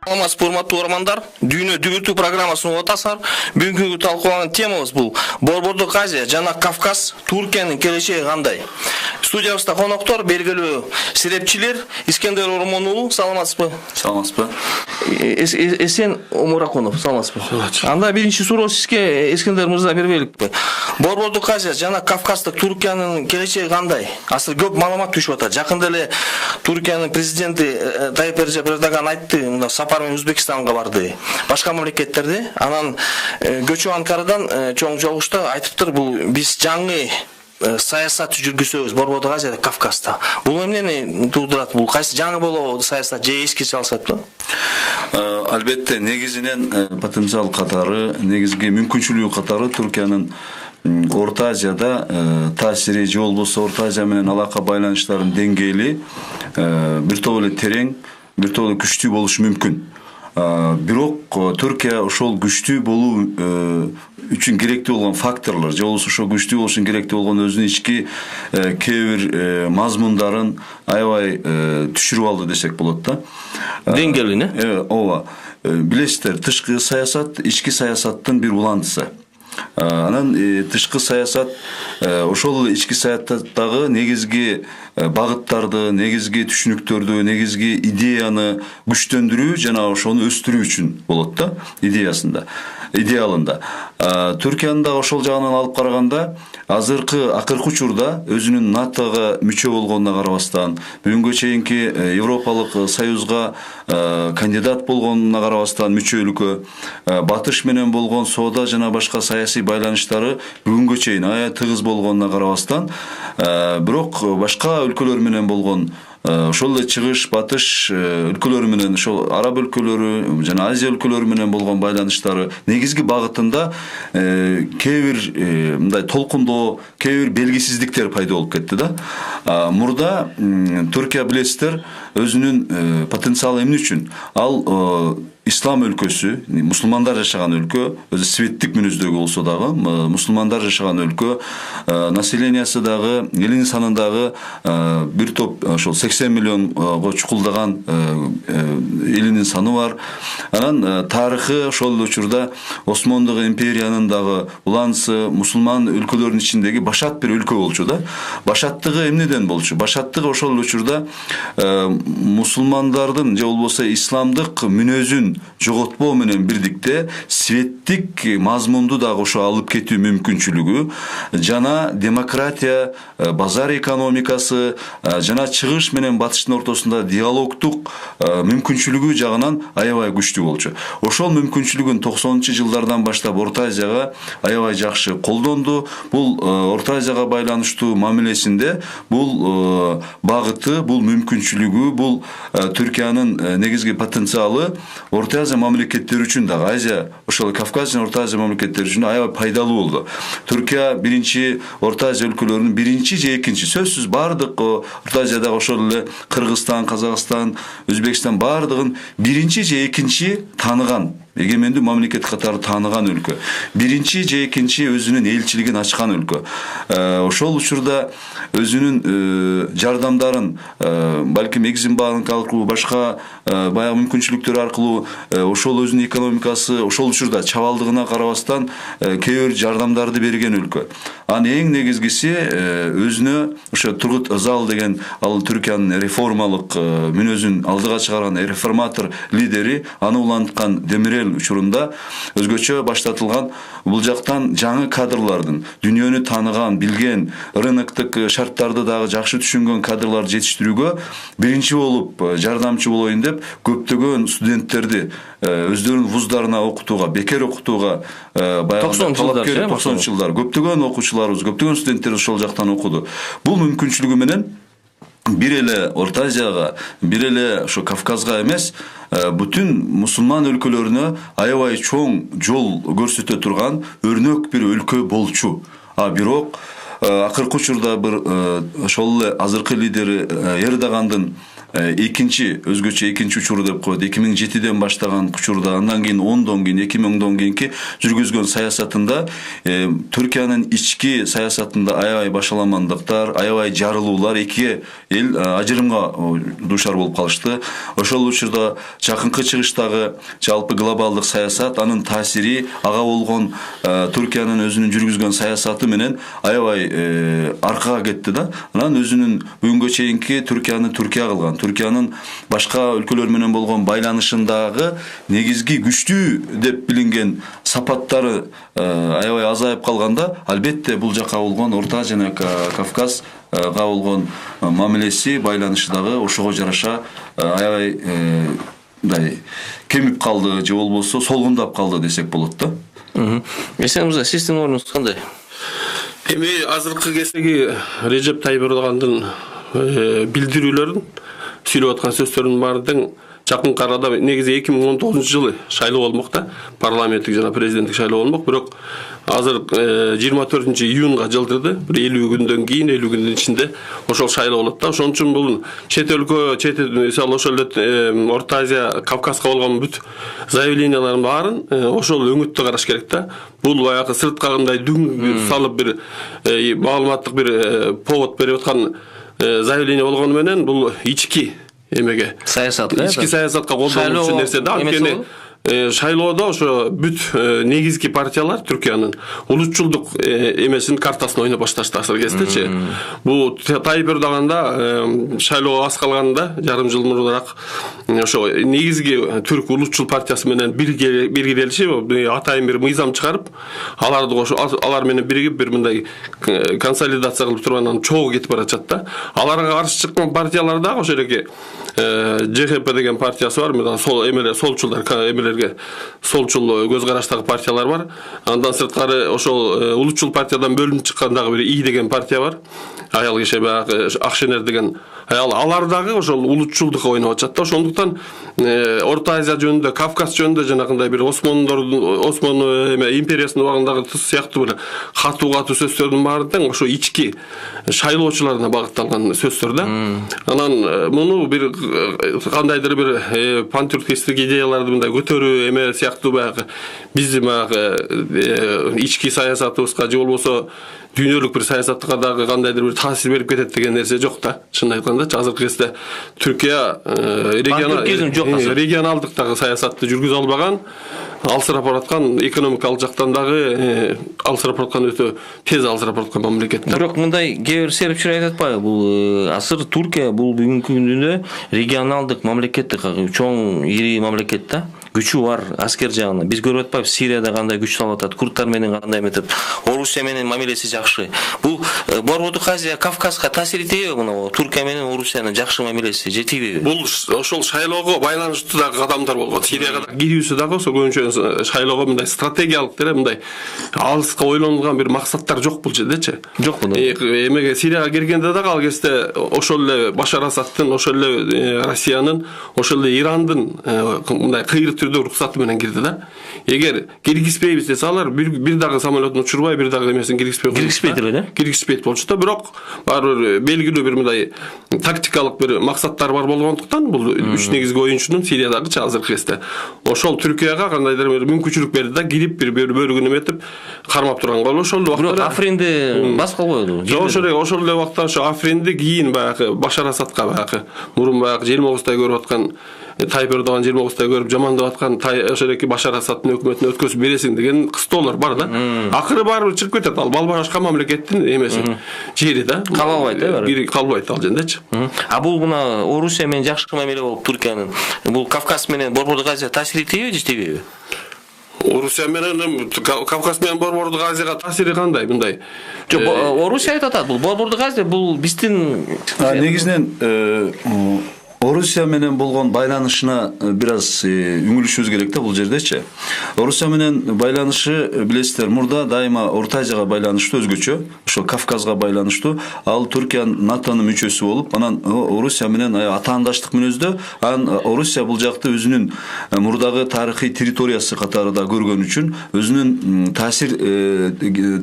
Саламатсызбы, урматтуу угармандар. Дүйнө дүгүртүү программасын угуп атасыздар. Бүгүнкү талкууланган темабыз бул Борбордук Азия жана Кавказ, Түркиянын келечеги кандай? Студиябызда коноктор белгилүү серепчилер Искендер Ормон уулу, саламатсызбы? Саламатсызбы. Эсен Омуракунов, саламатсызбы? Анда биринчи суроо сизге Искендер мырза бербейликпи? Борбордук Азия жана Кавказдык Түркиянын келечеги кандай? Азыр көп маалымат түшүп атат. Жакында эле Түркиянын президенти Тайып Эрдоган айтты, мында сапар менен Өзбекстанга барды. Башка мамлекеттерде, анан көчү Анкарадан чоң жолугушта айтыптыр, бул биз жаңы саясат жүргүзөбүз Борбордук Азияда, Кавказда. Бул эмнени туудурат? Бул кайсы жаңы болобу саясат же эски салсатпы? Албетте, негизинен потенциал катары, негизги мүмкүнчүлүгү катары Түркиянын Орта Азияда таасири же болбосо Орта Азия менен алака байланыштарынын деңгээли бир топ эле терең, бир топ эле күчтүү болушу мүмкүн. Бирок Түркия ошол күчтүү болуу үчүн керектүү болгон факторлор, же болбосо ошол күчтүү болуш үчүн керектүү болгон өзүнүн ички кээ бир мазмундарын аябай түшүрүп алды десек болот да. Деңгээлине? Ооба. Билесиздер, тышкы саясат ички саясаттын бир уландысы. Анан тышкы саясат ошол ички саясаттагы негизги багыттарды, негизги түшүнүктөрдү, негизги идеяны күчтөндүрүү жана ошону өстүрүү үчүн болот да, идеалында. Түркиянын да ошол жагынан алып караганда, акыркы учурда өзүнүн НАТОга мүчө болгонуна карабастан, бүгүнгө чейинки Европалык Союзга кандидат болгонуна карабастан мүчө өлкө, Батыш менен болгон соода жана башка саясий байланыштары бүгүнгө чейин аябай тыгыз болгонуна карабастан, бирок башка өлкөлөр менен болгон ошол эле чыгыш, батыш өлкөлөрү менен, ошол араб өлкөлөрү жана Азия өлкөлөрү менен болгон байланыштары негизги багытында кээ бир мындай толкундоо, кээ бир белгисиздиктер пайда болуп кетти да. Мурда Түркия, билесиздер, өзүнүн потенциалы эмне үчүн? Ал ислам өлкөсү, мусулмандар жашаган өлкө, өзү светтик мүнөздөгү болсо дагы, мусулмандар жашаган өлкө, населениясы дагы, элинин санындагы бир топ ошол 80 миллионго чукулдаган элинин саны бар. Анан тарыхы ошол учурда Осмондук империянын дагы уланысы, мусулман өлкөлөрдүн ичиндеги башат бир өлкө болчу да. Башаттыгы эмнеден болчу? Башаттыгы ошол учурда мусулмандардын же болбосо исламдык мүнөзүн жоготпоо менен бирдикте светтик мазмунду дагы ошо алып кетүү мүмкүнчүлүгү жана демократия, базар экономикасы жана чыгыш менен батыштын ортосунда диалогдук мүмкүнчүлүгү жагынан аябай күчтүү болчу. Ошол мүмкүнчүлүгүн 90-жылдардан баштап Орта Азияга аябай жакшы колдонду. Бул Орта Азияга байланыштуу мамилесинде бул багыты, бул мүмкүнчүлүгү, бул Түркиянын негизги потенциалы Орта Азия мамлекеттери үчүн дагы, Азия, ошол Кавказ жана Орта Азия мамлекеттери үчүн аябай пайдалуу болду. Түркия биринчи Орта Азия өлкөлөрүнүн биринчи же экинчи, сөзсүз бардык Орта Азиядагы ошол эле Кыргызстан, Казакстан, Өзбекстан бардыгын биринчи же экинчи тааныган, эгемендүү мамлекет катары тааныган өлкө. Биринчи же экинчи өзүнүн элчилигин ачкан өлкө. Ошол учурда өзүнүн жардамдарын, балким Экзим банк аркылуу, башка баягы мүмкүнчүлүктөр аркылуу ошол өзүнүн экономикасы ошол учурда чабалдыгына карабастан кээ бир жардамдарды берген өлкө. Анын эң негизгиси өзүнө ошо Тургут Özal деген ал Түркиянын реформалык мүнөзүн алдыга чыгарган реформатор лидери, аны уланткан Демирел учурунда өзгөчө баштатылган бул жактан жаңы кадрлардын, дүйнөнү тааныган, билген, рыноктук шарттарды дагы жакшы түшүнгөн кадрларды жетиштирүүгө биринчи болуп жардамчы болоюн деп көптөгөн студенттерди өздөрүнүн вуздарына окутууга, бекер окутууга баягы 90-жылдар көптөгөн окуучуларыбыз, көптөгөн студенттерибиз ошол жактан окуду. Бул мүмкүнчүлүгү менен бир эле Орта Азияга, бир эле ошо Кавказга эмес, бүтүн мусулман өлкөлөрүнө аябай чоң жол көрсөтө турган өрнөк бир өлкө болчу. Бирок акыркы учурда бир ошол эле азыркы лидери Эрдогандын экинчи өзгөчө экинчи учуру деп коет. 2007-ден баштаган учурда, андан кийин 10дон кийин 2010дон кийинки жүргүзгөн саясатында Түркиянын ички саясатында аябай башаламандыктар, аябай жарылуулар, эки эл ажырымга дуушар болуп калышты. Ошол учурда жакынкы чыгыштагы жалпы глобалдык саясат, анын таасири, ага болгон Түркиянын өзүнүн жүргүзгөн саясаты менен аябай аркага кетти да. Анан өзүнүн бүгүнгө чейинки Түркияны Түркия кылган, Түркиянын башка өлкөлөр менен болгон байланышындагы негизги күчтүү деп билинген сапаттары аябай азайып калганда, албетте бул жака болгон Орта жана Кавказга болгон мамилеси, байланышы дагы ошого жараша аябай кемип калды же болбосо солгундап калды десек болот да. Эсен мырза, сиздин ордуңуз кандай? Эми азыркы кездеги Режеп Тайып Эрдогандын билдирүүлөрүн, сүйлөп аткан сөздөрүнүн баардыгын жакынкы арада негизи 2019-жылы шайлоо болмок да, парламенттик жана президенттик шайлоо болмок. Бирок азыр 24-июнга жылдырды. Бир 50 күндөн кийин, 50 күндүн ичинде ошол шайлоо болот да. Ошон үчүн бул чет өлкө, мисалы ошол Орто Азия, Кавказга болгон бүт заявлениялардын баарын ошол өңүттө караш керек да. Бул баягы сыртка кандай дүң салып бир маалыматтык бир повод берип аткан заявление болгону менен бул ички эмеге ички саясатка колдонуучу нерсе да. Анткени шайлоодо ошо бүт негизги партиялар Түркиянын улутчулдук эмесин картасын ойноп башташты азыр кездечи. Бул Тайып Эрдоганда шайлоо аз калганда, жарым жыл мурдараак ошо негизги түрк улутчул партиясы менен биргелешип, атайын бир мыйзам чыгарып, алар менен биригип бир мындай консолидация кылып тургандан чогуу кетип баратат да. Аларга каршы чыккан партиялар дагы ошо эки ЖХП деген партиясы бар, мына сол эмелер, солчулдар, эмелерге солчул көз караштагы партиялар бар. Андан сырткары ошол улутчул партиядан бөлүнүп чыккан дагы бир И деген партия бар. Аял киши баягы Акшенер деген аял, алар дагы ошол улутчулдукка ойноп атышат да. Ошондуктан Орто Азия жөнүндө, Кавказ жөнүндө жанагындай бир Осмон империясынын убагындагы сыяктуу бир катуу сөздөрдүн баардыгы ошо ички шайлоочуларына багытталган сөздөр да. Анан муну бир кандайдыр бир пантюркистик идеяларды мындай көтөрүү эме сыяктуу баягы биздин баягы ички саясатыбызга же болбосо дүйнөлүк бир саясатка дагы кандайдыр бир таасир берип кетет деген нерсе жок да. Чын айтканда азыркы кезде Түркия регионалдык дагы саясатты жүргүзө албаган, алсырап бараткан, экономикалык жактан дагы алсырап бараткан, өтө тез алсырап бараткан мамлекет. Бирок мындай кээ бир серепчилер айтат атпайбы, бул азыр Түркия бул бүгүнкү күндө регионалдык мамлекет, чоң ири мамлекет да. Күчү бар аскер жагынан. Биз көрүп атпайбыз Сирияда кандай күч салып атат, курдтар менен кандай метип, Орусия менен мамилеси жакшы. Бул Борбордук Азия, Кавказга таасир этеби мына Түркия менен Орусиянын жакшы мамилеси жетиби? Бул ошол шайлоого байланыштуу дагы кадамдар болгон. Сирияга кирүүсү дагы ошо көбүнчө шайлоого мындай стратегиялык деле мындай алыска ойлонгон бир максаттар жок бул жердечи. Жок бул. Эмеге Сирияга киргенде дагы ал кезде ошол эле Башар Асадтын, ошол эле Россиянын, ошол эле Ирандын мындай кыйыр уруксаты менен кирди да. Эгер киргизбейбиз десе алар бир дагы самолетун учурбай, бир дагы эмесин киргизбейт эле да. Киргизбейт болчу да. Бирок баары белгилүү бир мындай тактикалык бир максаттар бар болгондуктан бул үч негизги оюнчунун Сириядагычы азыркы кезде ошол Түркияга кандайдыр бир мүмкүнчүлүк берди да, кирип бир бөлүгүн эметип кармап турганга. Ошол убакта бирок Афринди баскал койду. Ошол эле убакта ошо Афринди кийин баягы Башар Асадка баягы мурун баягы желмогуздай көрүп аткан Тайып Эрдоган желмогуздай көрүп жамандап аткан ошол эки Башар Асадтын өкмөтүнө өткөзүп бересиң деген кыстоолор бар да. Акыры барып чыгып кетет. Ал балбарашка мамлекеттин эмеси жери да. Калбайт да. Бири калбайт ал жердечи. А бул мына Орусия менен жакшы мамиле болуп Түркиянын бул Кавказ менен Борбордук Азия таасир этеби же этпейби? Орусия менен Кавказ менен Борбордук Азияга таасири кандай мындай? Жок, Орусия айтып атат, бул Борбордук Азия бул биздин негизинен Орусия менен болгон байланышына бир аз үңүлүшүбүз керек да бул жердечи. Орусия менен байланышы билесиздер, мурда дайыма Орто Азияга байланыштуу өзгөчө, ошо Кавказга байланыштуу. Ал Түркия НАТОнун мүчөсү болуп, анан Орусия менен атаандаштык мүнөздө, анан Орусия бул жакты өзүнүн мурдагы тарыхый территориясы катарында көргөн үчүн, өзүнүн таасир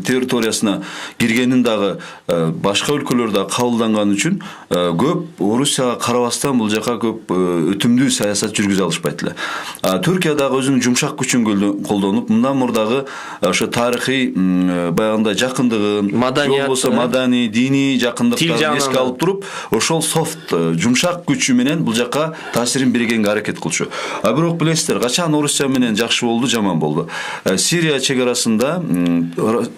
территориясына киргенин дагы башка өлкөлөрдө кабылданган үчүн көп Орусияга карабастан бул бул жака көп өтүмдүү саясат жүргүзө алышпайт эле. Түркия дагы өзүнүн жумшак күчүн колдонуп, мындан мурдагы ошо тарыхый баягындай жакындыгын, болбосо маданий, диний жакындыктарын эске алып туруп, ошол софт жумшак күчү менен бул жака таасирин бергенге аракет кылчу. Бирок билесиздер, качан Орусия менен жакшы болду, жаман болду. Сирия чегарасында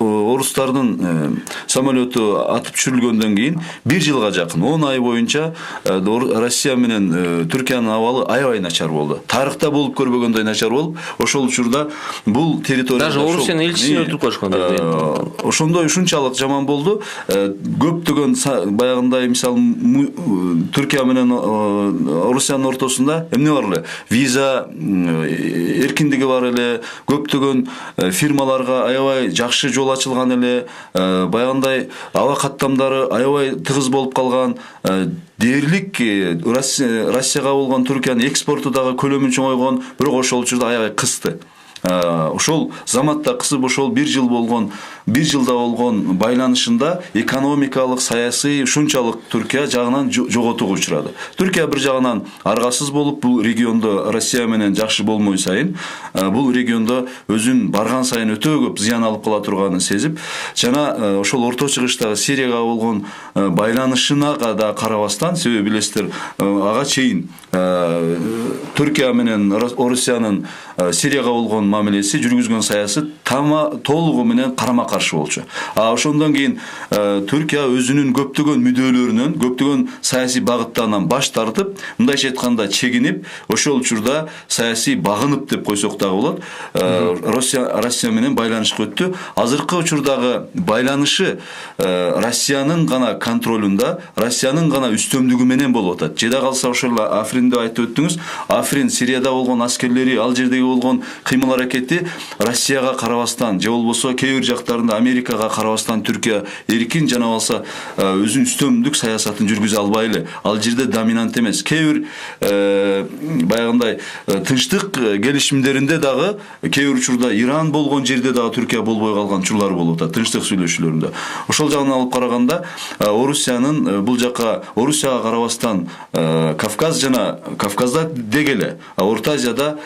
орустардын самолету атып түшүрүлгөндөн кийин 1 жылга жакын 10 ай боюнча Россия менен Түркиянын абалы аябай начар болду. Тарыхта болуп көрбөгөндөй начар болуп, ошол учурда бул территория даже Орусиянын элчисин өлтүрүп коюшкан. Ошондой ушунчалык жаман болду. Көптөгөн баягындай мисалы Түркия менен Орусиянын ортосунда эмне бар эле? Виза эркиндиги бар эле, көптөгөн фирмаларга аябай жакшы жол ачылган эле, баягындай аба каттамдары аябай тыгыз болуп калган. Дээрлик Россияга болгон Түркиянын экспорту дагы көлөмүн чоңойгон, бирок ошол учурда аябай кысты. Ошол заматта кысып, ошол 1 жылда болгон байланышында экономикалык, саясий ушунчалык Түркия жагынан жоготууга учурады. Түркия бир жагынан аргасыз болуп, бул региондо Россия менен жакшы болмой сайын, бул региондо өзүн барган сайын өтө көп зыян алып кала турганын сезип, жана ошол Орто Чыгыштагы Сирияга болгон байланышына да карабастан, себеби билесиздер, ага чейин Түркия менен Орусиянын Сирияга болгон мамилеси, жүргүзгөн саясаты толугу менен карама каршы болчу. Ошондон кийин Түркия өзүнүн көптөгөн мүдөлөрүнөн, көптөгөн саясий багыттарынан баш тартып, мындайча айтканда чегинип, ошол учурда саясий багынып деп койсок дагы болот, Россия менен байланышка өттү. Азыркы учурдагы байланышы Россиянын гана контролунда, Россиянын гана үстөмдүгү менен болуп атат. Жеде калса ошол Африн деп айтып өттүңүз. Африн, Сирияда болгон аскерлери, ал жердеги болгон кыймыл аракети Россияга карабастан, же болбосо кээ бир жактарында Америкага карабастан Түркия эркин жана алса өзүнүн үстөмдүк саясатын жүргүзө албай эле. Ал жерде доминант эмес. Кээ бир баягындай тынчтык келишимдеринде дагы кээ бир учурда Иран болгон жерде дагы Түркия болбой калган учурлар болуп атат, тынчтык сүйлөшүүлөрүндө. Ошол жагынан алып караганда Орусиянын бул жака Орусияга карабастан Кавказ жана Кавказда дегеле, Орто Азияда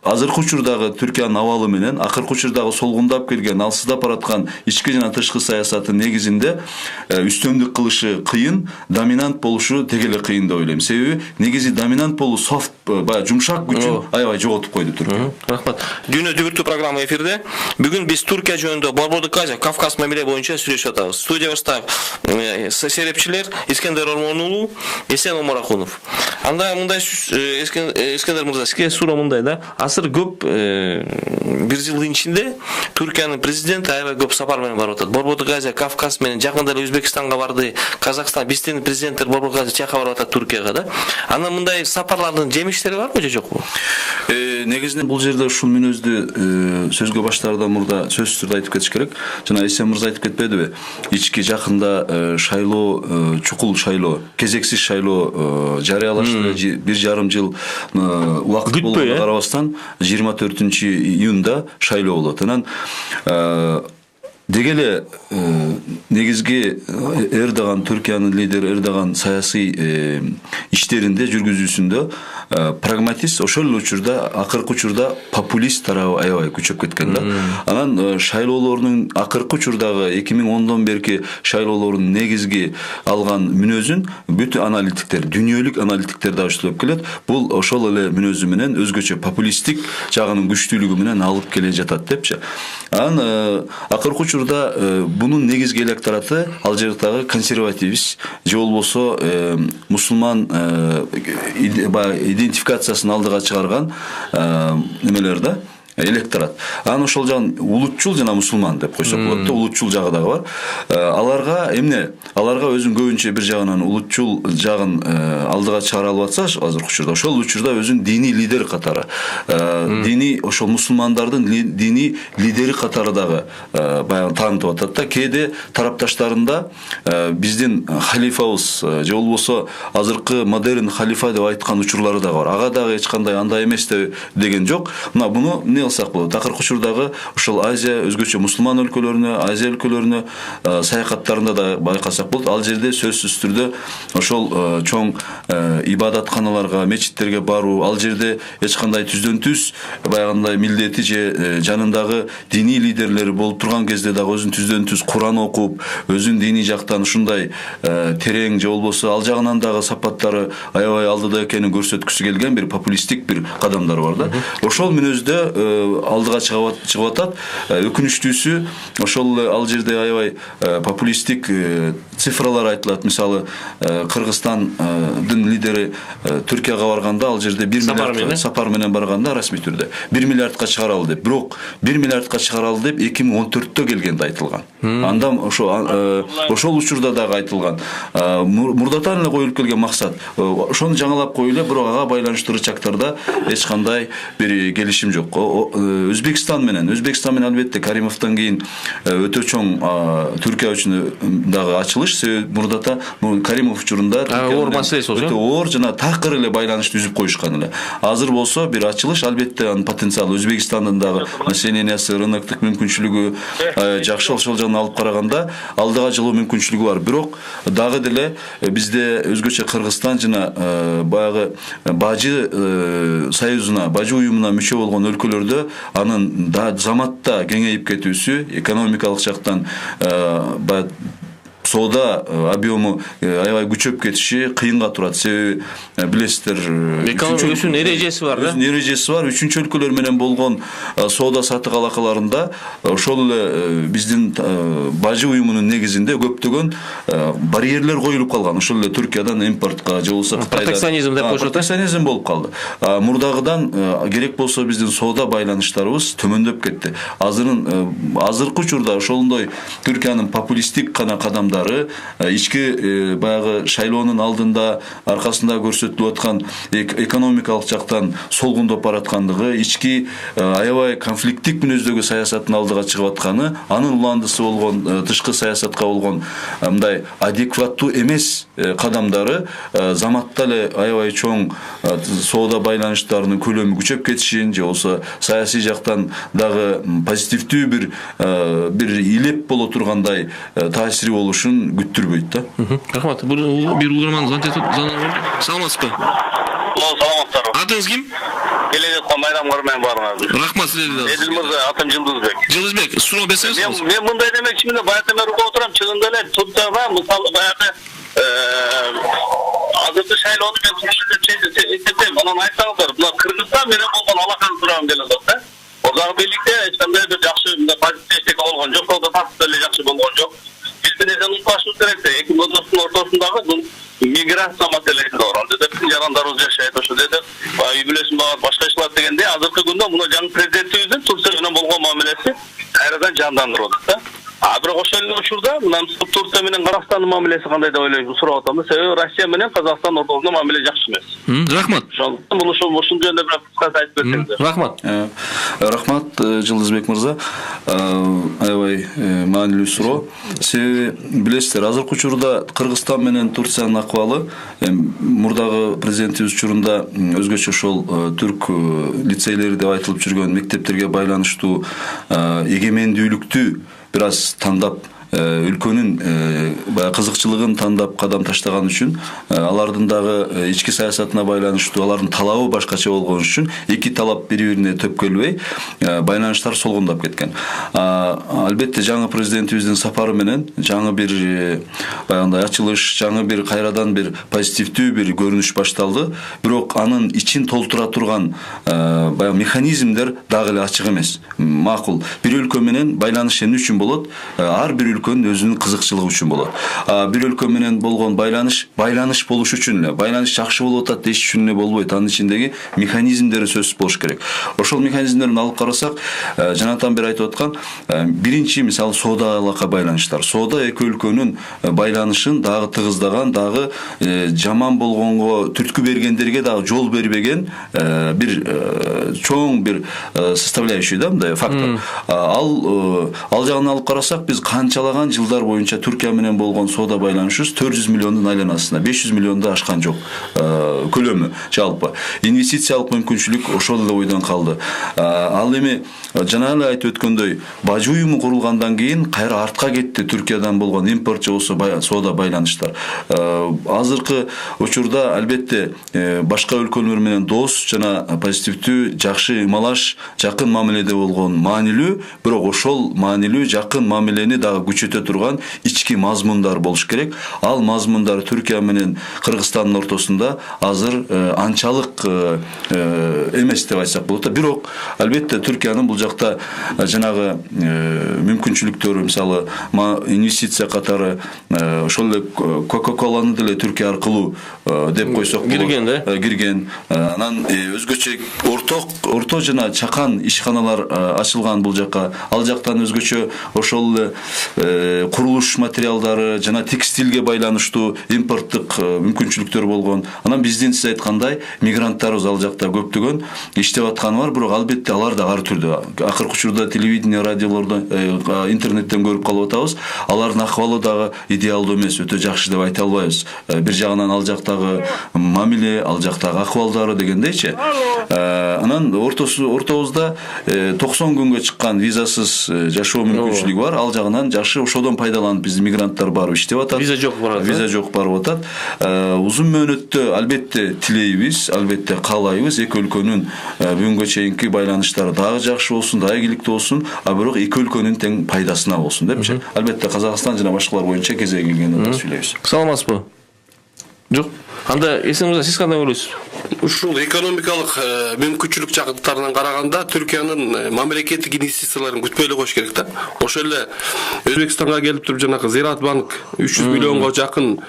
азыркы учурдагы Түркиянын абалы менен акыркы учурдагы солгундап келген, алсыздап бараткан ички жана тышкы саясаттын негизинде үстөмдүк кылышы кыйын, доминант болушу дегеле кыйын деп ойлойм. Себеби негизи доминант болуу софт, баягы жумшак күчүн аябай жоготуп койду Түркия. Рахмат. Дүйнө дүбүртүү программа эфирде. Бүгүн биз Түркия жөнүндө Борбордук Азия, Кавказ мамиле боюнча сүйлөшүп атабыз. Студиябызда серепчилер Искендер Ормон уулу, Эсен Омаракунов. Анда мындай Искендер мырза, сизге суроо мындай да. Азыр көп 1 жылдын ичинде Түркиянын президенти аябай көп сапар менен барып атат. Борбордук Азия, Кавказ менен жакында эле Өзбекстанга барды, Казакстан, биздин президенттер Борбордук Азия жака барып атат Түркияга да. Анан мындай сапарлардын жемиштери барбы же жокпу? Негизинен бул жерде ушул мүнөздү сөзгө баштаардан мурда сөзсүз түрдө айтып кетиш керек. Жана Эсен мырза айтып кетпедиби? Ички жакында шайлоо, чукул шайлоо, кезексиз шайлоо жарыялашты. 1,5 жыл убакыт болгонго карабастан 24-июнда шайлоо болот. Анан дегеле негизги Эрдоган, Түркиянын лидери Эрдоган саясий иштеринде жүргүзүүсүндө прагматист, ошол учурда акыркы учурда популист тарабы аябай күчөп кеткен да. Анан шайлоолордун акыркы учурдагы 2010дон берки шайлоолордун негизги алган мүнөзүн бүт аналитиктер, дүйнөлүк аналитиктер да ошолоп келет. Бул ошол эле мүнөзү менен өзгөчө популисттик жагынын күчтүүлүгү менен алып келе жатат депчи. Анан акыркы учурда бунун негизги электораты ал жердеги консервативист же болбосо мусулман идентификациясын алдыга чыгарган немелер да, электорат. Анан ошол жагын улутчул жана мусулман деп койсок болот да, улутчул жагы дагы бар. Аларга эмне? Аларга өзүн көбүнчө бир жагынан улутчул жагын алдыга чыгара алып атса, азыркы учурда ошол учурда өзүн диний лидер катары, диний ошол мусулмандардын диний лидери катары дагы баягы таанытып атат да. Кээде тарапташтарында биздин халифабыз же болбосо азыркы модерн халифа деп айткан учурлары дагы бар. Ага дагы эч кандай андай эмес деген жок. Мына буну эмне кылсак болот. Акыркы учурдагы ушул Азия, өзгөчө мусулман өлкөлөрүнө, Азия өлкөлөрүнө саякаттарында да байкасак болот. Ал жерде сөзсүз түрдө ошол чоң ибадатканаларга, мечиттерге баруу, ал жерде эч кандай түздөн түз баягындай милдети же жанындагы диний лидерлери болуп турган кезде дагы өзүн түздөн түз Куран окуп, өзүн диний жактан ушундай терең же болбосо ал жагынан дагы сапаттары аябай алдыда экенин көрсөткүсү келген бир популисттик бир кадамдар бар да. Ошол мүнөздө алдыга чыгып атат. Өкүнүчтүүсү ошол ал жерде аябай популисттик цифралар айтылат. Мисалы Кыргызстандын лидери Түркияга барганда ал жерде 1 миллиард сапар менен барганда расмий түрдө 1 миллиардка чыгаралы деп, бирок 1 миллиардка чыгаралы деп 2014-тө келгенде айтылган. Анда ошол учурда дагы айтылган. Мурдатан эле коюлуп келген максат. Ошону жаңалап коюу эле, бирок ага байланыштуу рычагтарда эч кандай бир келишим жок. Өзбекстан менен албетте Каримовдон кийин өтө чоң Түркия үчүн дагы ачылыш. Себеби мурдата Каримов учурунда оор маселеси болчу. Өтө оор жана такыр эле байланышты үзүп коюшкан эле. Азыр болсо бир ачылыш, албетте анын потенциалы Өзбекстандын дагы населениясы, рыноктук мүмкүнчүлүгү жакшы, ошол жагынан алып караганда алдыга жылуу мүмкүнчүлүгү бар. Бирок дагы деле бизде өзгөчө Кыргызстан жана баягы Бажы союзуна, Бажы уюмуна мүчө болгон өлкөлөрдө анын заматта кеңейип кетүүсү, экономикалык жактан соода объему аябай күчөп кетиши кыйынга турат. Себеби билесиздер, өзүнүн эрежеси бар да. Өзүнүн эрежеси бар. Үчүнчү өлкөлөр менен болгон соода сатык алакаларында ошол эле биздин Бажы уюмунун негизинде көптөгөн барьерлер коюлуп калган. Ошол эле Түркиядан импортко же болбосо Кытайдан протекционизм деп коюшат. Протекционизм болуп калды. Мурдагыдан керек болсо биздин соода байланыштарыбыз төмөндөп кетти. Азыркы учурда ошондой Түркиянын популисттик кадамдары ички баягы шайлоонун алдында аркасында көрсөтүлүп аткан экономикалык жактан солгундоп бараткандыгы, ички аябай конфликттик мүнөздөгү саясаттын алдыга чыгып атканы, анын уландысы болгон тышкы саясатка болгон мындай адекваттуу эмес кадамдары заматта эле аябай чоң соода байланыштарынын көлөмү күчөп кетишин же болбосо саясий жактан дагы позитивдүү бир илеп боло тургандай таасири болушун күттүрбөйт да. Рахмат. Бир угарман саламатсызбы? Саламаттар. Атыңыз ким? Келе жаткан майрамдар менен барыңар. Рахмат силерге. Эдил мырза, атым Жылдызбек. Жылдызбек, суроо берсеңиз. Мен мындай демекчимин, баягы мен угуп отурам, чынында эле Туркияга мисалы баягы азыркы шайлоону мен түшүндүрүп анан айтсаңыздар, мына Кыргызстан менен болгон алаканы сурагым келип атат да. Ордагы бийликте эч кандай бир жакшы позитивдик болгон жок, соода сатыкта эле жакшы болгон жок. Биздин эже унутпашыбыз керек да, эки миллиондун ортосундагы бул миграция маселеси бар. Анда биздин жарандарыбыз жашайт, ошо жерде үй бүлөсүн багат, башка ишler дегенде азыркы күндө мына жаңы президентибиздин Турция менен болгон мамилеси кайрадан жандандырып атат да. Бирок ошол эле учурда мына Турция менен Каракстандын мамилеси кандай деп ойлойсуз сурап атам да. Себеби Россия менен Казакстан ортосунда мамиле жакшы эмес. Рахмат. Бул ушул жөнүндө бир кыскасы айтып берсеңиз. Рахмат. Рахмат, Жылдызбек мырза. Аябай маанилүү суроо. Себеби билесиздер, азыркы учурда Кыргызстан менен Турциянын акыбалы мурдагы президентибиз учурунда өзгөчө ошол түрк лицейлери деп айтылып жүргөн мектептерге байланыштуу эгемендүүлүктү бир аз тандап өлкөнүн кызыкчылыгын тандап кадам таштаган үчүн алардын дагы ички саясатына байланыштуу алардын талабы башкача болгон үчүн эки талап бири-бирине төп келбей байланыштар солгундап кеткен. Албетте жаңы президентибиздин сапары менен жаңы бир баягындай ачылыш, жаңы бир кайрадан бир позитивдүү бир көрүнүш башталды. Бирок анын ичин толтура турган баягы механизмдер дагы эле ачык эмес. Макул, бир өлкө менен байланыш эмне үчүн болот? Ар бир өлкөнүн өзүнүн кызыкчылыгы үчүн болот. Бир өлкө менен болгон байланыш болуш үчүн эле, байланыш жакшы болуп атат деш үчүн эле болбойт. Анын ичиндеги механизмдери сөзсүз болуш керек. Ошол механизмдерин алып карасак, жанатан бери айтып аткан биринчи мисалы соода алака байланыштар. Соода эки өлкөнүн байланышын дагы тыгыздаган, дагы жаман болгонго түрткү бергендерге дагы жол бербеген бир чоң бир составляющий да, мындай фактор. Ал жагынан алып карасак, биз канчалык кыркалаган жылдар боюнча Түркия менен болгон соода байланышыбыз 400 миллиондун айланасында, 500 миллионду ашкан жок көлөмү жалпы. Инвестициялык мүмкүнчүлүк ошол эле ойдон калды. Ал эми жана эле айтып өткөндөй, бажы уюму курулгандан кийин кайра артка кетти Түркиядан болгон импорт же болсо соода байланыштар. Азыркы учурда албетте башка өлкөлөр менен дос жана позитивдүү, жакшы ымалаш, жакын мамиледе болгон маанилүү, бирок ошол маанилүү жакын мамилени дагы күчөтө турган ички мазмундар болуш керек. Ал мазмундар Түркия менен Кыргызстандын ортосунда азыр анчалык эмес деп айтсак болот. Бирок албетте Түркиянын бул жакта жанагы мүмкүнчүлүктөрү, мисалы инвестиция катары ошол эле Coca-Cola'ны деле Түркия аркылуу деп койсок болот. Кирген. Анан өзгөчө орто жана чакан ишканалар ачылган бул жакка. Ал жактан өзгөчө ошол эле курулуш материалдары жана текстилге байланыштуу импорттук мүмкүнчүлүктөр болгон. Анан биздин сиз айткандай мигранттарыбыз ал жакта көптөгөн иштеп атканы бар, бирок албетте алар да ар түрдө. Акыркы учурда телевидение, радиолордо, интернеттен көрүп калып атабыз. Алардын акыбалы дагы идеалдуу эмес, өтө жакшы деп айта албайбыз. Бир жагынан ал жактагы мамиле, ал жактагы акыбалдары дегендейчи. Анан ортобузда 90 күнгө чыккан визасыз жашоо мүмкүнчүлүгү бар. Ал жагынан жакшы, ошодон пайдаланып биздин мигранттар барып иштеп атат. Виза жок барат. Виза жок барып атат. Узун мөөнөттө албетте тилейбиз, албетте каалайбыз эки өлкөнүн бүгүнгө чейинки байланыштары дагы жакшы болсун, дагы ийгиликтүү болсун, бирок эки өлкөнүн тең пайдасына болсун депчи. Албетте Казакстан жана башкалар боюнча кезеги келгенде сүйлөйбүз. Саламатсызбы? Жок. Анда эсиңизде сиз кандай ойлойсуз? Ушул экономикалык мүмкүнчүлүк жактарынан караганда Түркиянын мамлекеттик инвестицияларын күтпөй эле коюш керек да. Ошол эле Өзбекстанга келип туруп жанагы Зират банк 300 миллионго жакын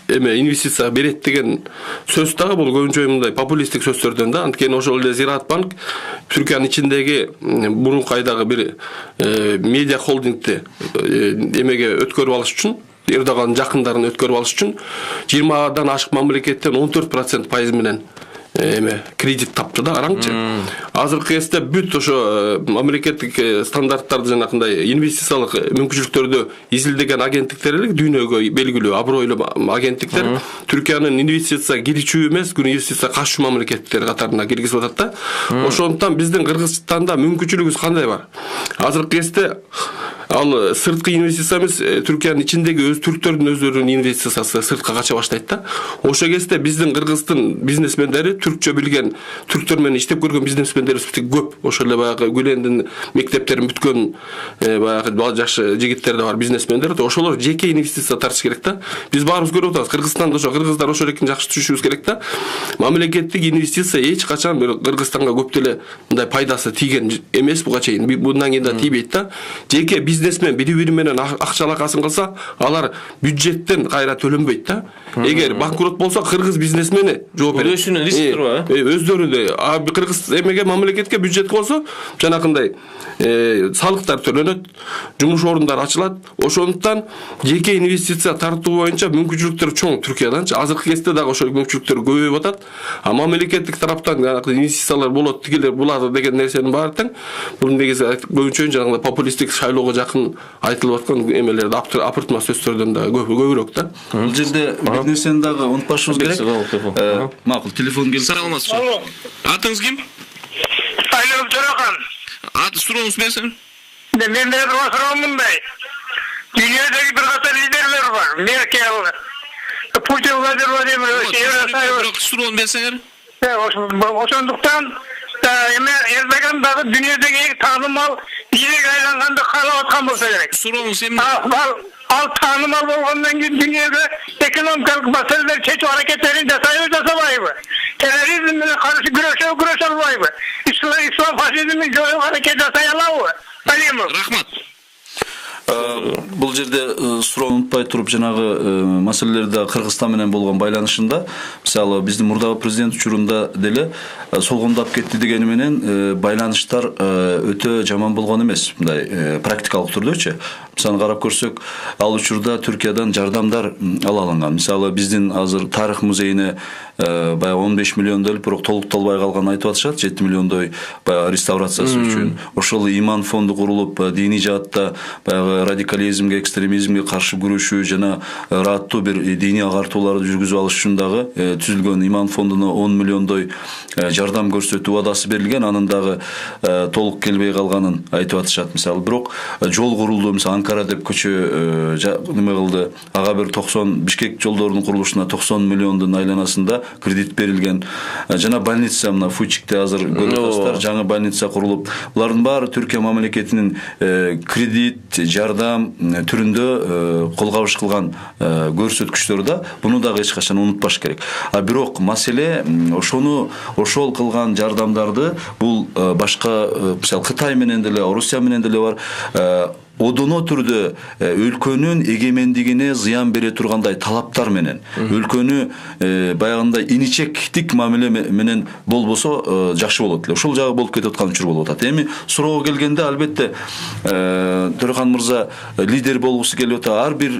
инвестиция берет деген сөз дагы бул көбүнчө мындай популисттик сөздөрдөн да. Анткени ошол эле Зират банк Түркиянын ичиндеги мурункайдагы бир медиа холдингди эмеге өткөрүп алыш үчүн, Эрдоган жакындарын өткөрүп алыш үчүн 20дан ашык мамлекеттен 14% пайыз менен кредит тапты да, караңчы. Азыркы кезде бүт ошо мамлекеттик стандарттарды жанакындай инвестициялык мүмкүнчүлүктөрдү изилдеген агенттиктер эле дүйнөгө белгилүү абройлуу агенттиктер Түркиянын инвестиция кирчүү эмес, инвестиция качуу мамлекеттер катарына киргизип атат да. Ошондуктан биздин Кыргызстанда мүмкүнчүлүгүбүз кандай бар? Азыркы кезде ал сырткы инвестиция эмес, Түркиянын ичиндеги өз түрктөрдүн өздөрүнүн инвестициясы сыртка кача баштайт да. Ошол кезде биздин Кыргыздын бизнесмендери, түркчө билген, түрктөр менен иштеп көргөн бизнесмендерибиз көп. Ошол эле баягы Гүлендин мектептерин бүткөн баягы жакшы жигиттер да бар, бизнесмендер. Ошолор жеке инвестиция тартыш керек да. Биз баарыбыз көрүп атабыз, Кыргызстанда ошо кыргыздар ошол экин жакшы түшүшүбүз керек да. Мамлекеттик инвестиция эч качан Кыргызстанга көп деле мындай пайдасы тийген эмес буга чейин. Bundan кийин да тийбейт да. Жеке бизнесмен бири-бири менен акча алакасын кылса, алар бюджеттен кайра төлөнбөйт да. Эгер банкрот болсо, кыргыз бизнесмени жооп берет. Өзүнүн рисктери бар. Өздөрү да кыргыз эмеге мамлекетке бюджет болсо, жанакындай салыктар төлөнөт, жумуш орундары ачылат. Ошондуктан жеке инвестиция тартуу боюнча мүмкүнчүлүктөр чоң Түркияданчы. Азыркы кезде дагы ошол мүмкүнчүлүктөр көбөйүп атат. А мамлекеттик тараптан инвестициялар болот, тигилер булат деген нерсенин баары тең. Бул негизи көбүнчө жанагындай популисттик шайлоого жакын айтылып аткан эмелерди апыртма сөздөрдөн да көбүрөөк да. Бул жерде бир нерсени дагы унутпашыбыз керек. Макул, телефон келип. Саламатсызбы? Атыңыз ким? Айлып Жорахан. Аты сурооңуз берсең? Мен суроом мындай. Дүйнөдөгү бир катар лидерлер бар. Меркель, Путин, Владимир Владимирович, Евросоюз. Суроону берсеңер? Ошондуктан Эрдоган дагы дүйнөдөгү эң таанымал бийлик айланганды каалап аткан болсо керек. Сурооңуз эмне? Ал таанымал болгондон кийин дүйнөгө экономикалык маселелер чечүү аракеттерин жасайбы, жасабайбы? Терроризм менен каршы күрөшө албайбы? Ислам фашизмин жоюуга аракет жасай алабы? Рахмат. Бул жерде суроону унутпай туруп жанагы маселелерде Кыргызстан менен болгон байланышында, мисалы биздин мурдагы президент учурунда деле солгондоп кетти дегени менен байланыштар өтө жаман болгон эмес, мындай практикалык түрдөчү. мисалы карап көрсөк, ал учурда Түркиядан жардамдар ала алынган. Мисалы биздин азыр тарых музейине баягы 15 миллиондой, бирок толукталбай калган айтып атышат, 7 миллиондой баягы реставрациясы үчүн. Ошол иман фонду курулуп, дини жаатта баягы радикализмге, экстремизмге каршы күрөшүү жана ыраттуу бир дини агартууларды жүргүзүп алыш үчүн дагы түзүлгөн иман фондуна 10 миллиондой жардам көрсөтүү убадасы берилген. Анын дагы толук келбей калганын айтып атышат. Мисалы бирок жол курулду, мисалы Анкара деп көчө неме кылды. Ага бир 90 Бишкек жолдорунун курулушуна 90 миллиондун айланасында кредит берилген. Жана больница мына Фучикте азыр көрүп атасыздар, жаңы больница курулуп. Булардын баары Түркия мамлекетинин кредит, жардам түрүндө колгабыш кылган көрсөткүчтөр да. Буну дагы эч качан унутпаш керек. А бирок маселе ошол кылган жардамдарды бул башка мисалы Кытай менен деле, Орусия менен деле бар одоно түрдө өлкөнүн эгемендигине зыян бере тургандай талаптар менен, өлкөнү баягындай иничектик мамиле менен болбосо жакшы болот эле. Ошол жагы болуп кетип аткан учур болуп атат. Эми суроого келгенде, албетте Төрехан мырза лидер болгусу келип атат. Ар бир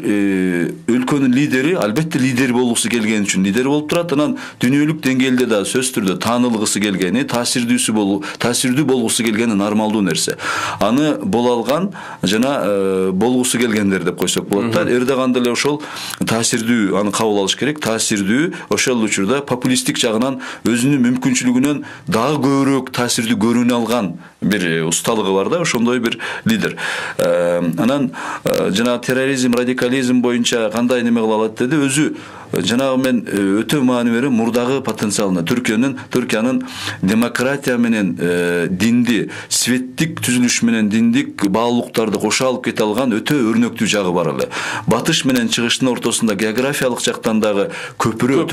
өлкөнүн лидери албетте лидер болгусу келген үчүн лидер болуп турат. Анан дүйнөлүк деңгээлде да сөзсүз түрдө таанылгысы келгени, таасирдүү болгусу келгени нормалдуу нерсе. Аны боло алган жана болгусу келгендер деп койсок болот да. Эрдоган деле ошол таасирдүү аны кабыл алыш керек. Таасирдүү ошол учурда популисттик жагынан өзүнүн мүмкүнчүлүгүнөн дагы көбүрөөк таасирдүү көрүнө алган бир усталыгы бар да, ошондой бир лидер. Анан жана терроризм, радикализм боюнча кандай неме кыла алат деди. Өзү жанагы мен өтө маани берем мурдагы потенциалына, Түркиянын демократия менен динди, светтик түзүлүш менен диндик баалуулуктарды кошо алып кете алган өтө өрнөктүү жагы бар эле. Батыш менен чыгыштын ортосунда географиялык жактан дагы көпүрө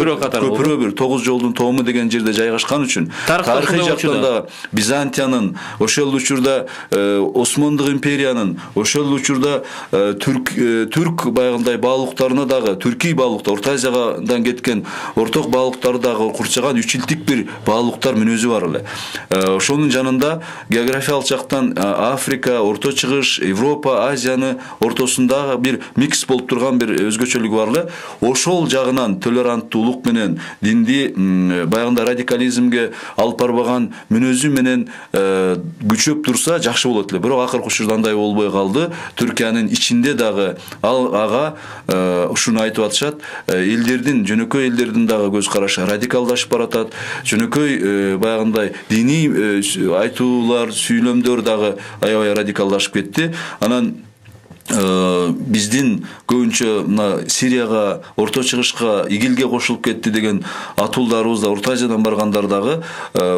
бир 9 жолдун тому деген жерде жайгашкан үчүн тарыхый жактан да Византиянын, ошол учурда Осмондук империянын, ошол учурда түрк баягындай баалуулуктарына дагы түркий баалуулуктар, Орто Азиядан кеткен орток баалуулуктарды дагы курчаган 3 жылдык бир баалуулуктар мүнөзү бар эле. Ошонун жанында географиялык жактан Африка, Орто Чыгыш, Европа, Азияны ортосунда бир микс болуп турган бир өзгөчөлүгү бар эле. Ошол жагынан толеранттуулук менен динди баягында радикализмге алып барбаган мүнөзү менен күчөп турса жакшы болот эле. Бирок акыркы учурда андай болбой калды. Түркиянын ичинде дагы ага ушуну айтып атышат. Элдердин, жөнөкөй элдердин дагы көз карашы радикалдашып баратат. Жөнөкөй баягындай диний айтуулар, сүйлөмдөр дагы аябай радикалдашып кетти. Анан биздин көбүнчө мына Сирияга, Орто Чыгышка, ИГИЛге кошулуп кетти деген атуулдарыбыз да Орто Азиядан баргандар дагы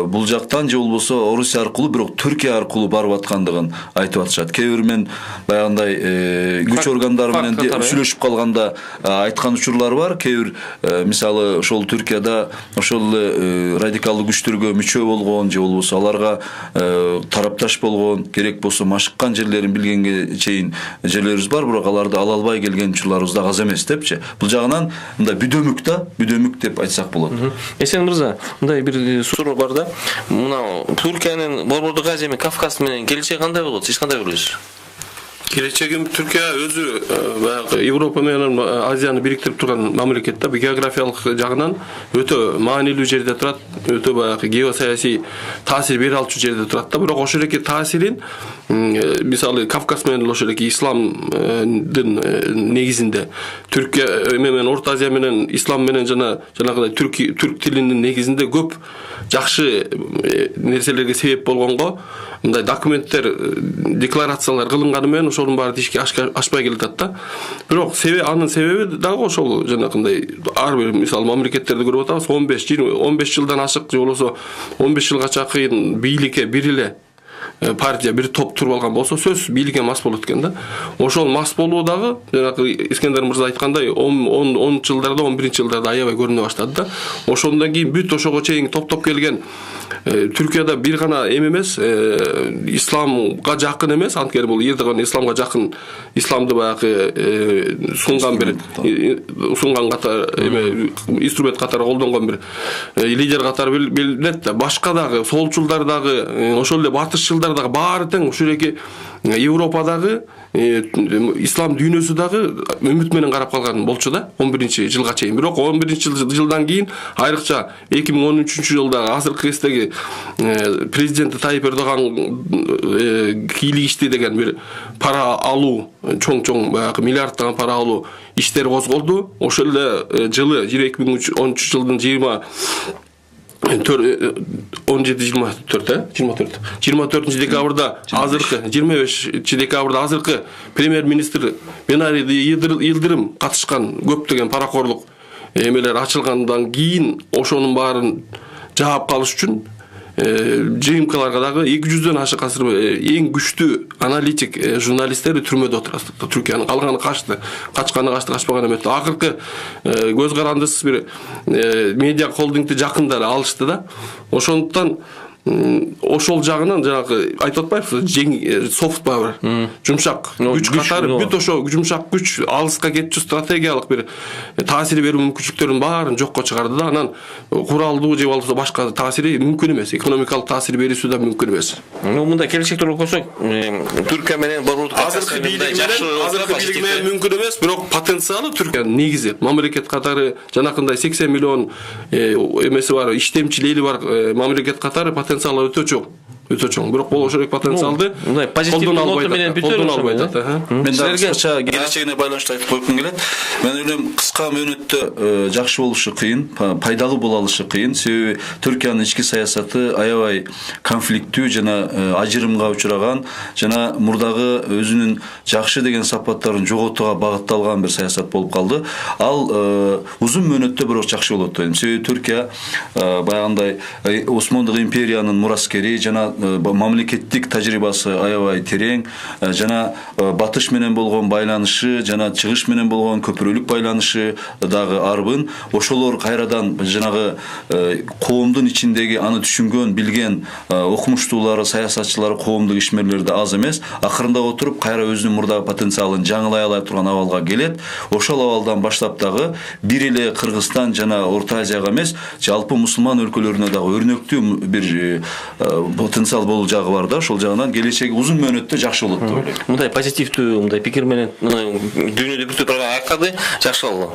бул жактан же болбосо Орусия аркылуу, бирок Түркия аркылуу барып аткандыгын айтып атышат. Кээ бир мен баягындай күч органдары менен сүйлөшүп калганда айткан учурлар бар. Кээ бир мисалы ошол Түркияда ошол радикалдуу күчтөргө мүчө болгон же болбосо аларга тарапташ болгон, керек болсо машыккан жерлерин билгенге чейин жерлерибиз бар, бирок аларды ала албай келген учурларыбыз да аз эмес депчи. Бул жагынан мындай бүдөмүк деп айтсак болот. Эсен мырза, мындай бир суроо бар да. Мына Түркиянын Борбордук Азия менен Кавказ менен келечеги кандай болот? Сиз кандай көрөсүз? Келечегим Түркия өзү Европа менен Азияны бириктирип турган мамлекет да, географиялык жагынан өтө маанилүү жерде турат, өтө баягы геосаясий таасир бере алчу жерде турат да. Бирок ошол эки таасирин мисалы Кавказ менен ошол эки исламдын негизинде, Түркия менен Орто Азия менен ислам менен жанагыдай түрк тилинин негизинде көп жакшы нерселерге себеп болгонго мындай документтер, декларациялар кылынганы менен ошонун баары тишке ашпай келатат да. Бирок анын себеби дагы ошол жанагындай ар бир мисалы мамлекеттерди көрүп атабыз, 15 жылдан ашык же болбосо 15 жылга чакын бийликке бир эле партия, бир топ туруп алган болсо сөз бийликке мас болот экен да. Ошол мас болуу дагы жанагы Искендер мырза айткандай 10 жылдарда, 11 жылдарда аябай көрүнө баштады да. Ошондон кийин бүт ошого чейин топтоп келген Түркияда бир гана эмес, исламга жакын эмес, анткени бул Эрдоган исламга жакын, исламды баягы сунган катар инструмент катары колдонгон бир лидер катары билинет да. Башка дагы солчулдар дагы ошол эле батышчылдар дагы баары тең ушул эки Европадагы ислам дүйнөсү дагы үмүт менен карап калган болчу да 11-жылга чейин. Бирок 11-жылдан кийин айрыкча 2013-жылда азыркы кездеги президенти Тайып Эрдоган кийлигишти деген бир пара алуу, чоң баягы миллиардтаган пара алуу иштери козголду. Ошол эле жылы 2013-жылдын 24 декабрда азыркы 25 декабрда азыркы премьер-министр Бинали Йылдырым катышкан көптөгөн паракорлук эмелер ачылгандан кийин ошонун баарын жаап калыш үчүн ЖМКларга дагы 200дөн ашык азыр эң күчтүү аналитик журналисттери түрмөдө отурат. Түркиянын калганы качпаган эмес. Акыркы көз карандысыз бир медиа холдингти жакындары алышты да. Ошондуктан ошол жагынан жанагы айтып атпайбызбы, софт пауэр, жумшак күч катары бүт ошо жумшак күч алыска кетчү стратегиялык бир таасир берүү мүмкүнчүлүктөрүн баарын жокко чыгарды да. Анан куралдуу же болбосо башка таасири мүмкүн эмес, экономикалык таасир берүүсү да мүмкүн эмес. Мында келечекте көрсөк, Түркия менен борбордук азыркы бийлиги менен мүмкүн эмес, бирок потенциалы Түркиянын негизи мамлекет катары жанакындай 80 миллион эмеси бар, иштемчил эли бар мамлекет катары потенциалы өтө чоң. Бирок бул ошол потенциалды позитивдүү нота менен бүтөт. Мен дагы кыскача келечегине байланыштуу айтып койгум келет. Мен ойлойм кыска мөөнөттө жакшы болушу кыйын, пайдалуу боло алышы кыйын. Себеби Түркиянын ички саясаты аябай конфликттүү жана ажырымга учураган, жана мурдагы өзүнүн жакшы деген сапаттарын жоготууга багытталган бир саясат болуп калды. Ал узун мөөнөттө бирок жакшы болот дейм. Себеби Түркия баягындай Осмондук империянын мураскери жана мамлекеттик тажрыйбасы аябай терең, жана батыш менен болгон байланышы, жана чыгыш менен болгон көпүрөлүк байланышы дагы арбын. Ошолор кайрадан жанагы коомдун ичиндеги аны түшүнгөн, билген окумуштуулары, саясатчылары, коомдук ишмерлери да аз эмес. Акырында отуруп кайра өзүнүн мурдагы потенциалын жаңылай алай турган абалга келет. Ошол абалдан баштап дагы бир эле Кыргызстан жана Орто Азияга эмес, жалпы мусулман өлкөлөрүнө дагы өрнөктүү бир потенциал болуу жагы бар да. Ошол жагынан келечеги узун мөөнөттө жакшы болот деп ойлойм. Мындай позитивдүү, мындай пикир менен дүйнөдө бүтүп турган айкады жакшы болду.